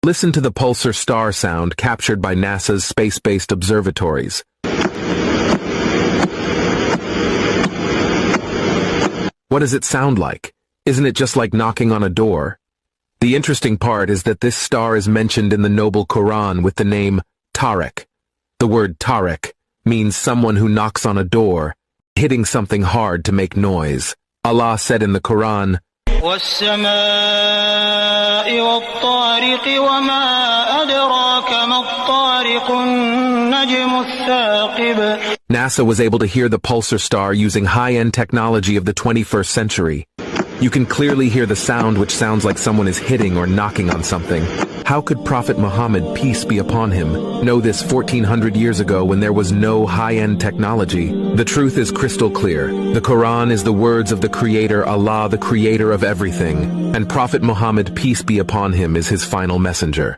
Listen to the Pulsar star sound captured by NASA's space-based observatories. What does it sound like? Isn't it just like knocking on a door? The interesting part is that this star is mentioned in the Noble Quran with the name Tariq. The word Tariq means someone who knocks on a door, hitting something hard to make noise. Allah said in the Quran, وَالسَّمَاءِ وَالطَّارِقِ وَمَا أَدْرَاكَ مَا الطَّارِقُ النَّجْمُ الثَّاقِبُ. NASA was able to hear the Pulsar star using high-end technology of the 21st century. You can clearly hear the sound, which sounds like someone is hitting or knocking on something. How could Prophet Muhammad, peace be upon him, know this 1400 years ago when there was no high-end technology? The truth is crystal clear. The Quran is the words of the Creator, Allah, the Creator of everything, and Prophet Muhammad, peace be upon him, is his final messenger.